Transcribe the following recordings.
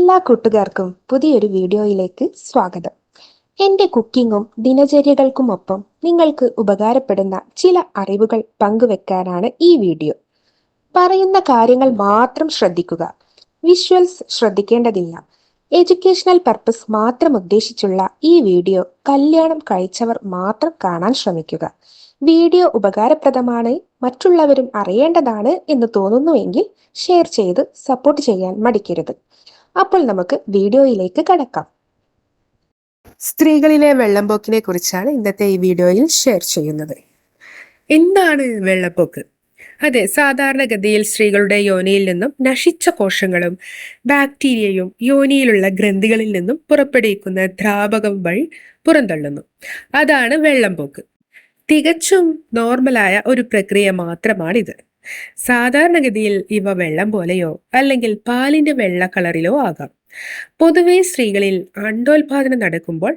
എല്ലാ കൂട്ടുകാർക്കും പുതിയൊരു വീഡിയോയിലേക്ക് സ്വാഗതം. എൻ്റെ കുക്കിങ്ങും ദിനചര്യകൾക്കുമൊപ്പം നിങ്ങൾക്ക് ഉപകാരപ്പെടുന്ന ചില അറിവുകൾ പങ്കുവെക്കാനാണ് ഈ വീഡിയോ. പറയുന്ന കാര്യങ്ങൾ മാത്രം ശ്രദ്ധിക്കുക. വിഷ്വൽസ് ശ്രദ്ധിക്കേണ്ടതില്ല. എഡ്യൂക്കേഷണൽ പർപ്പസ് മാത്രം ഉദ്ദേശിച്ചുള്ള ഈ വീഡിയോ കല്യാണം കഴിച്ചവർ മാത്രം കാണാൻ ശ്രമിക്കുക. വീഡിയോ ഉപകാരപ്രദമാണ്, മറ്റുള്ളവരും അറിയേണ്ടതാണ് എന്ന് തോന്നുന്നുവെങ്കിൽ ഷെയർ ചെയ്ത് സപ്പോർട്ട് ചെയ്യാൻ മടിക്കരുത്. അപ്പോൾ നമുക്ക് വീഡിയോയിലേക്ക് കടക്കാം. സ്ത്രീകളിലെ വെള്ളപ്പൊക്കിനെ കുറിച്ചാണ് ഇന്നത്തെ ഈ വീഡിയോയിൽ ഷെയർ ചെയ്യുന്നത്. എന്താണ് വെള്ളപ്പൊക്ക്? അതെ, സാധാരണഗതിയിൽ സ്ത്രീകളുടെ യോനിയിൽ നിന്നും നശിച്ച കോശങ്ങളും ബാക്ടീരിയയും യോനിയിലുള്ള ഗ്രന്ഥികളിൽ നിന്നും പുറപ്പെടുവിക്കുന്ന ദ്രാവകം വഴി പുറന്തള്ളുന്നു. അതാണ് വെള്ളപ്പൊക്ക്. തികച്ചും നോർമലായ ഒരു പ്രക്രിയ മാത്രമാണിത്. സാധാരണഗതിയിൽ ഇവ വെള്ളം പോലെയോ അല്ലെങ്കിൽ പാലിന്റെ വെള്ള കളറിലോ ആകാം. പൊതുവെ സ്ത്രീകളിൽ അണ്ടോൽപാദനം നടക്കുമ്പോൾ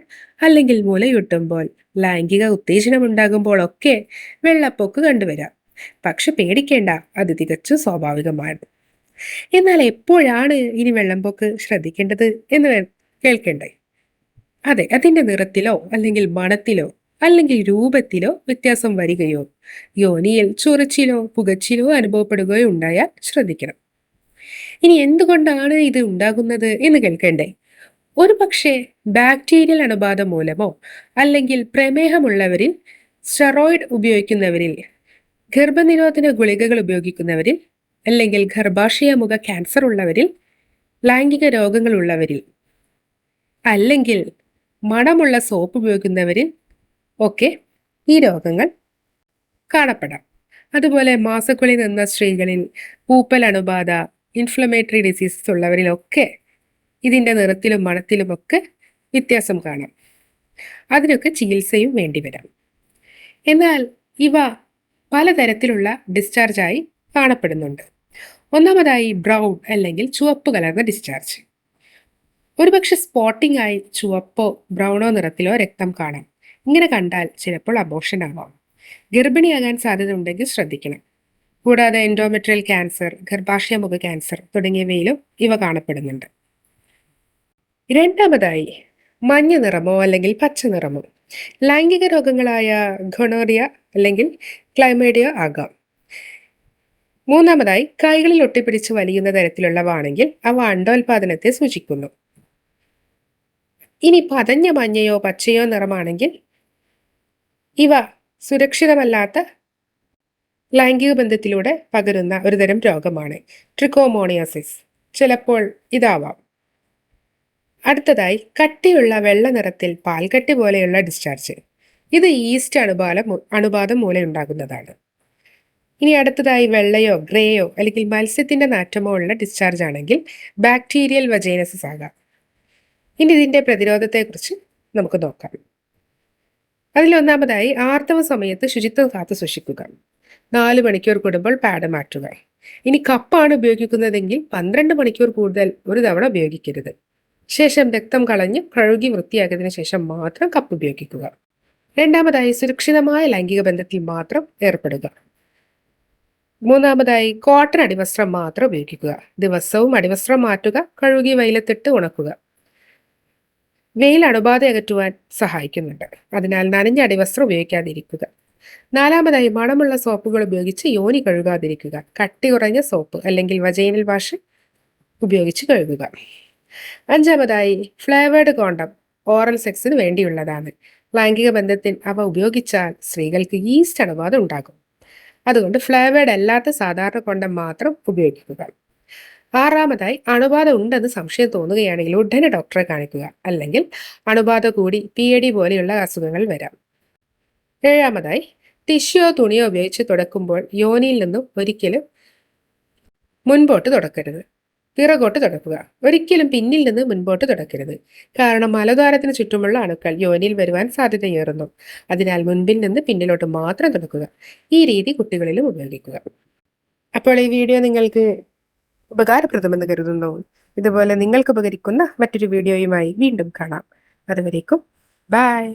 അല്ലെങ്കിൽ മുലയൂട്ടുമ്പോൾ ലൈംഗിക ഉത്തേജനം ഉണ്ടാകുമ്പോൾ ഒക്കെ വെള്ളപ്പൊക്ക് കണ്ടുവരാം. പക്ഷെ പേടിക്കേണ്ട, അത് തികച്ചും സ്വാഭാവികമാണ്. എന്നാൽ എപ്പോഴാണ് ഇനി വെള്ളപ്പൊക്ക് ശ്രദ്ധിക്കേണ്ടത് എന്ന് കേൾക്കണ്ടേ? അതെ, അതിന്റെ നിറത്തിലോ അല്ലെങ്കിൽ മണത്തിലോ അല്ലെങ്കിൽ രൂപത്തിലോ വ്യത്യാസം വരികയോ യോനിയിൽ ചൊറിച്ചിലോ പുകച്ചിലോ അനുഭവപ്പെടുകയോ ഉണ്ടായാൽ ശ്രദ്ധിക്കണം. ഇനി എന്തുകൊണ്ടാണ് ഇത് ഉണ്ടാകുന്നത് എന്ന് കേൾക്കണ്ടേ? ഒരു പക്ഷേ ബാക്ടീരിയൽ അണുബാധ മൂലമോ അല്ലെങ്കിൽ പ്രമേഹമുള്ളവരിൽ, സ്റ്റെറോയിഡ് ഉപയോഗിക്കുന്നവരിൽ, ഗർഭനിരോധന ഗുളികകൾ ഉപയോഗിക്കുന്നവരിൽ, അല്ലെങ്കിൽ ഗർഭാശയമുഖ ക്യാൻസർ ഉള്ളവരിൽ, ലൈംഗിക രോഗങ്ങളുള്ളവരിൽ, അല്ലെങ്കിൽ മണമുള്ള സോപ്പ് ഉപയോഗിക്കുന്നവരിൽ ഒക്കെ ഈ രോഗങ്ങൾ കാണപ്പെടാം. അതുപോലെ മാസക്കുളി നിന്ന സ്ത്രീകളിൽ, പൂപ്പൽ അണുബാധ, ഇൻഫ്ലമേറ്ററി ഡിസീസസ് ഉള്ളവരിലൊക്കെ ഇതിൻ്റെ നിറത്തിലും മണത്തിലുമൊക്കെ വ്യത്യാസം കാണാം. അതിനൊക്കെ ചികിത്സയും വേണ്ടിവരാം. എന്നാൽ ഇവ പലതരത്തിലുള്ള ഡിസ്ചാർജായി കാണപ്പെടുന്നുണ്ട്. ഒന്നാമതായി ബ്രൗൺ അല്ലെങ്കിൽ ചുവപ്പ് കലർന്ന ഡിസ്ചാർജ്. ഒരുപക്ഷെ സ്പോട്ടിംഗ് ആയി ചുവപ്പോ ബ്രൗണോ നിറത്തിലോ രക്തം കാണാം. ഇങ്ങനെ കണ്ടാൽ ചിലപ്പോൾ അബോർഷൻ ആവാം. ഗർഭിണിയാകാൻ സാധ്യത ഉണ്ടെങ്കിൽ ശ്രദ്ധിക്കണം. കൂടാതെ എൻഡോമെട്രിയൽ ക്യാൻസർ, ഗർഭാശയമുഖ ക്യാൻസർ തുടങ്ങിയവയിലും ഇവ കാണപ്പെടുന്നുണ്ട്. രണ്ടാമതായി മഞ്ഞ നിറമോ അല്ലെങ്കിൽ പച്ച നിറമോ. ലൈംഗിക രോഗങ്ങളായ ഗൊണോറിയ അല്ലെങ്കിൽ ക്ലൈമേഡിയ ആകാം. മൂന്നാമതായി കൈകളിൽ ഒട്ടിപ്പിടിച്ച് വലിയുന്ന തരത്തിലുള്ളവാണെങ്കിൽ അവ അണ്ടോൽപാദനത്തെ സൂചിക്കുന്നു. ഇനി പതഞ്ഞ മഞ്ഞയോ പച്ചയോ നിറമാണെങ്കിൽ ഇവ സുരക്ഷിതമല്ലാത്ത ലൈംഗിക ബന്ധത്തിലൂടെ പകരുന്ന ഒരുതരം രോഗമാണ്, ട്രിക്കോമോണിയാസിസ്. ചിലപ്പോൾ ഇതാവാം. അടുത്തതായി കട്ടിയുള്ള വെള്ള നിറത്തിൽ പാൽക്കട്ടി പോലെയുള്ള ഡിസ്ചാർജ്. ഇത് ഈസ്റ്റ് അണുബാധം മൂലം ഉണ്ടാകുന്നതാണ്. ഇനി അടുത്തതായി വെള്ളയോ ഗ്രേയോ അല്ലെങ്കിൽ മത്സ്യത്തിന്റെ നാറ്റമോ ഉള്ള ഡിസ്ചാർജ് ആണെങ്കിൽ ബാക്ടീരിയൽ വജൈനസിസ് ആകാം. ഇനി ഇതിന്റെ പ്രതിരോധത്തെക്കുറിച്ച് നമുക്ക് നോക്കാം. അതിലൊന്നാമതായി ആർത്തവ സമയത്ത് ശുചിത്വം കാത്തു സൂക്ഷിക്കുക. 4 മണിക്കൂർ കൂടുമ്പോൾ പാഡ് മാറ്റുക. ഇനി കപ്പാണ് ഉപയോഗിക്കുന്നതെങ്കിൽ 12 മണിക്കൂർ കൂടുതൽ ഒരു തവണ ഉപയോഗിക്കരുത്. ശേഷം രക്തം കളഞ്ഞ് കഴുകി വൃത്തിയാക്കിയതിനു ശേഷം മാത്രം കപ്പ് ഉപയോഗിക്കുക. രണ്ടാമതായി സുരക്ഷിതമായ ലൈംഗിക ബന്ധത്തിൽ മാത്രം ഏർപ്പെടുക. മൂന്നാമതായി കോട്ടൺ അടിവസ്ത്രം മാത്രം ഉപയോഗിക്കുക. ദിവസവും അടിവസ്ത്രം മാറ്റുക, കഴുകി വെയിലത്തിട്ട് ഉണക്കുക. വെയിൽ അണുബാധ അകറ്റുവാൻ സഹായിക്കുന്നുണ്ട്. അതിനാൽ നനഞ്ഞ അടിവസ്ത്രം ഉപയോഗിക്കാതിരിക്കുക. നാലാമതായി മണമുള്ള സോപ്പുകൾ ഉപയോഗിച്ച് യോനി കഴുകാതിരിക്കുക. കട്ടി കുറഞ്ഞ സോപ്പ് അല്ലെങ്കിൽ വജൈനൽ വാഷ് ഉപയോഗിച്ച് കഴുകുക. അഞ്ചാമതായി ഫ്ലേവേർഡ് കോണ്ടം ഓറൽ സെക്സിന് വേണ്ടിയുള്ളതാണ്. ലൈംഗിക ബന്ധത്തിൽ അവ ഉപയോഗിച്ചാൽ സ്ത്രീകൾക്ക് ഈസ്റ്റ് അണുബാധ ഉണ്ടാകും. അതുകൊണ്ട് ഫ്ലേവേർഡ് അല്ലാത്ത സാധാരണ കോണ്ടം മാത്രം ഉപയോഗിക്കുക. ആറാമതായി അണുബാധ ഉണ്ടെന്ന് സംശയം തോന്നുകയാണെങ്കിൽ ഉടനെ ഡോക്ടറെ കാണിക്കുക. അല്ലെങ്കിൽ അണുബാധ കൂടി PID പോലെയുള്ള അസുഖങ്ങൾ വരാം. ഏഴാമതായി ടിഷ്യോ തുണിയോ ഉപയോഗിച്ച് തുടക്കുമ്പോൾ യോനിയിൽ നിന്നും ഒരിക്കലും മുൻപോട്ട് തുടക്കരുത്, പിറകോട്ട് തുടക്കുക. ഒരിക്കലും പിന്നിൽ നിന്ന് മുൻപോട്ട് തുടക്കരുത്. കാരണം മലദ്വാരത്തിന് ചുറ്റുമുള്ള അണുക്കൾ യോനിയിൽ വരുവാൻ സാധ്യതയേറുന്നു. അതിനാൽ മുൻപിൽ നിന്ന് പിന്നിലോട്ട് മാത്രം തുടക്കുക. ഈ രീതി കുട്ടികളിലും ഉപയോഗിക്കുക. അപ്പോൾ ഈ വീഡിയോ നിങ്ങൾക്ക് ഉപകാരപ്രദമെന്ന് കരുതുന്നു. ഇതുപോലെ നിങ്ങൾക്ക് ഉപകരിക്കുന്ന മറ്റൊരു വീഡിയോയുമായി വീണ്ടും കാണാം. അതുവരേക്കും ബൈ.